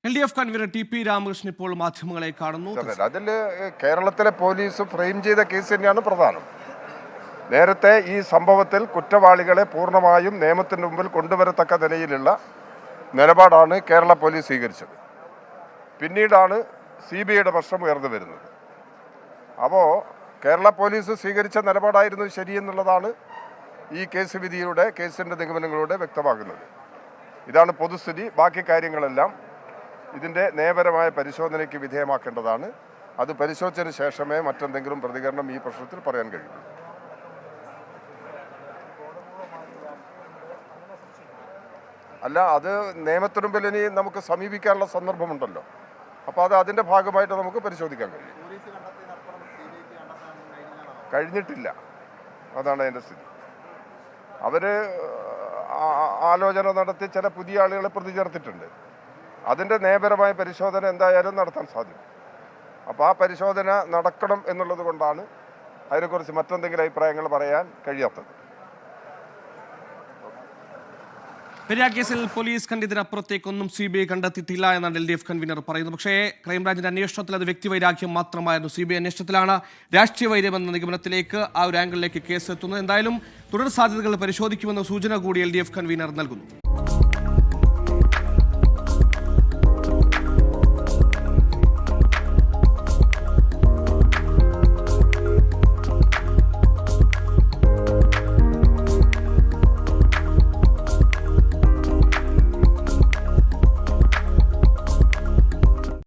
LDF convener T P Ramakrishnan ഇപ്പോൾ മാധ്യമങ്ങളെ കാണുന്നു. അതിൽ കേരളത്തിലെ പോലീസ് ഫ്രെയിം ചെയ്ത കേസ് തന്നെയാണ് പ്രധാനം. നേരത്തെ ഈ സംഭവത്തിൽ കുറ്റവാളികളെ പൂർണ്ണമായും നിയമത്തിന് മുമ്പിൽ കൊണ്ടുവരത്തക്ക നിലയിലുള്ള നിലപാടാണ് കേരള പോലീസ് സ്വീകരിച്ചത്. പിന്നീടാണ് CBIയുടെ പ്രശ്നം ഉയർന്നു വരുന്നത്. അപ്പോൾ കേരള പോലീസ് സ്വീകരിച്ച നിലപാടായിരുന്നു ശരിയെന്നുള്ളതാണ് ഈ കേസിൻ്റെ നിഗമനങ്ങളിലൂടെ വ്യക്തമാകുന്നത്. ഇതാണ് പൊതുസ്ഥിതി. ബാക്കി കാര്യങ്ങളെല്ലാം ഇതിൻ്റെ നിയമപരമായ പരിശോധനയ്ക്ക് വിധേയമാക്കേണ്ടതാണ്. അത് പരിശോധിച്ചതിന് ശേഷമേ മറ്റെന്തെങ്കിലും പ്രതികരണം ഈ പ്രശ്നത്തിൽ പറയാൻ കഴിയൂ. അല്ല, അത് നിയമത്തിനു മുമ്പിൽ ഇനി നമുക്ക് സമീപിക്കാനുള്ള സന്ദർഭമുണ്ടല്ലോ. അപ്പോൾ അത് അതിൻ്റെ ഭാഗമായിട്ട് നമുക്ക് പരിശോധിക്കാൻ കഴിയും. കഴിഞ്ഞിട്ടില്ല, അതാണ് അതിൻ്റെ സ്ഥിതി. അവർ ആലോചന നടത്തി ചില പുതിയ ആളുകളെ പ്രതി ചേർത്തിട്ടുണ്ട്. അതിൻ്റെ നിയമപരമായ പരിശോധന എന്തായാലും നടത്താൻ സാധിക്കും. അപ്പോൾ ആ പരിശോധന നടക്കണം എന്നുള്ളത് കൊണ്ടാണ് അതിനെക്കുറിച്ച് മറ്റെന്തെങ്കിലും അഭിപ്രായങ്ങൾ പറയാൻ കഴിയാത്തത്. പെരിയ കേസിൽ പോലീസ് കണ്ടതിനപ്പുറത്തേക്കൊന്നും CBI കണ്ടെത്തിയിട്ടില്ല എന്നാണ് LDF കൺവീനർ പറയുന്നത്. പക്ഷേ ക്രൈംബ്രാഞ്ചിന്റെ അന്വേഷണത്തിൽ അത് വ്യക്തിവൈരാഗ്യം മാത്രമായിരുന്നു. CBI അന്വേഷണത്തിലാണ് രാഷ്ട്രീയ വൈര്യം എന്ന നിഗമനത്തിലേക്ക്, ആ ഒരു ആംഗിളിലേക്ക് കേസ് എത്തുന്നത്. എന്തായാലും തുടർ സാധ്യതകൾ പരിശോധിക്കുമെന്ന സൂചന കൂടി LDF കൺവീനർ നൽകുന്നു.